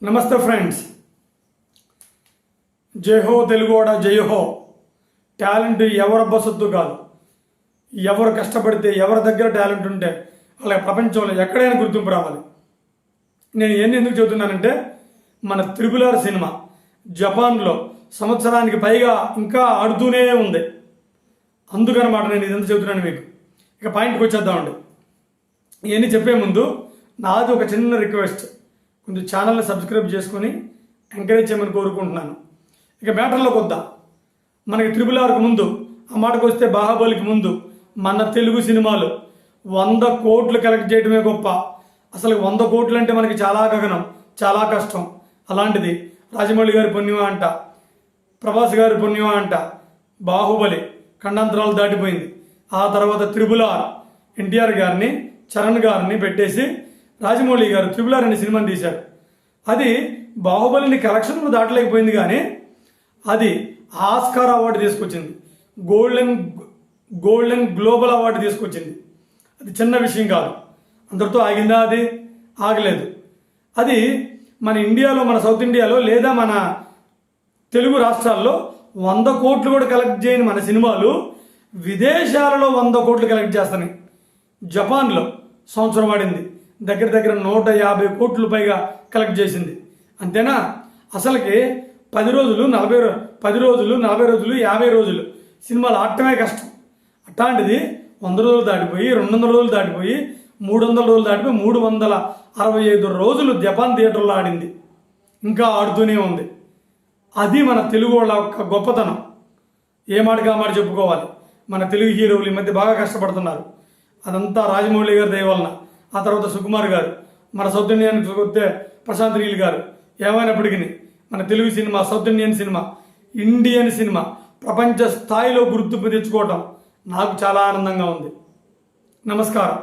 నమస్తే ఫ్రెండ్స్, జై హో తెలుగోడ జై హో. టాలెంట్ ఎవరి బసొత్తు కాదు. ఎవరు కష్టపడితే, ఎవరి దగ్గర టాలెంట్ ఉంటే అలాగే ప్రపంచంలో ఎక్కడైనా గుర్తింపు రావాలి. నేను ఎన్ని ఎందుకు చెబుతున్నానంటే, మన త్రిపుల్ సినిమా జపాన్లో సంవత్సరానికి పైగా ఇంకా ఆడుతూనే ఉంది. అందుకనమాట నేను ఇదంతా చెబుతున్నాను మీకు. ఇక పాయింట్కి వచ్చేద్దామండి. ఇవన్నీ చెప్పే ముందు నాది ఒక చిన్న రిక్వెస్ట్, కొంచెం ఛానల్ని సబ్స్క్రైబ్ చేసుకొని ఎంకరేజ్ చేయమని కోరుకుంటున్నాను. ఇక మ్యాటర్లోకి వద్దాం. మనకి త్రిపుల్ ముందు, ఆ మాటకు వస్తే బాహుబలికి ముందు మన తెలుగు సినిమాలు 100 కోట్లు కలెక్ట్ చేయడమే గొప్ప. అసలు 100 కోట్లు అంటే మనకి చాలా గగనం, చాలా కష్టం. అలాంటిది రాజమౌళి గారి పుణ్యమా అంట, ప్రభాస్ గారి పుణ్యమా అంట, బాహుబలి ఖండాంతరాలు దాటిపోయింది. ఆ తర్వాత త్రిపుల్ ఎన్టీఆర్ గారిని, చరణ్ గారిని పెట్టేసి రాజమౌళి గారు త్రిపుల్ అనే సినిమాని తీశారు. అది బాహుబలిని కలెక్షన్లు దాటలేకపోయింది, కానీ అది ఆస్కార్ అవార్డు తీసుకొచ్చింది, గోల్డెన్ గ్లోబల్ అవార్డు తీసుకొచ్చింది. అది చిన్న విషయం కాదు. అందరితో ఆగిందా? అది ఆగలేదు. అది మన ఇండియాలో, మన సౌత్ ఇండియాలో లేదా మన తెలుగు రాష్ట్రాల్లో 100 కోట్లు కూడా కలెక్ట్ చేయని మన సినిమాలు విదేశాలలో 100 కోట్లు కలెక్ట్ చేస్తున్నాయి. జపాన్లో సంవత్సరం ఆడింది, దగ్గర 150 కోట్లు పైగా కలెక్ట్ చేసింది. అంతేనా? అసలుకి 10 రోజులు 40 రోజులు 50 రోజులు సినిమాలు ఆడటమే కష్టం. అట్లాంటిది 100 రోజులు దాటిపోయి, 200 రోజులు దాటిపోయి, 300 రోజులు దాటిపోయి 365 రోజులు జపాన్ థియేటర్లో ఆడింది. ఇంకా ఆడుతూనే ఉంది. అది మన తెలుగు వాళ్ళ యొక్క గొప్పతనం. ఏ మాటగా మాట చెప్పుకోవాలి. మన తెలుగు హీరోలు ఈ మధ్య బాగా కష్టపడుతున్నారు. అదంతా రాజమౌళి గారి దయ వలన. ఆ తర్వాత సుకుమార్ గారు, మన సౌత్ ఇండియన్ వస్తే ప్రశాంత్ నీల్ గారు. ఏమైనప్పటికీ మన Telugu cinema, south Indian cinema ప్రపంచ స్థాయిలో గుర్తింపు తెచ్చుకోవటం నాకు చాలా ఆనందంగా ఉంది. నమస్కారం.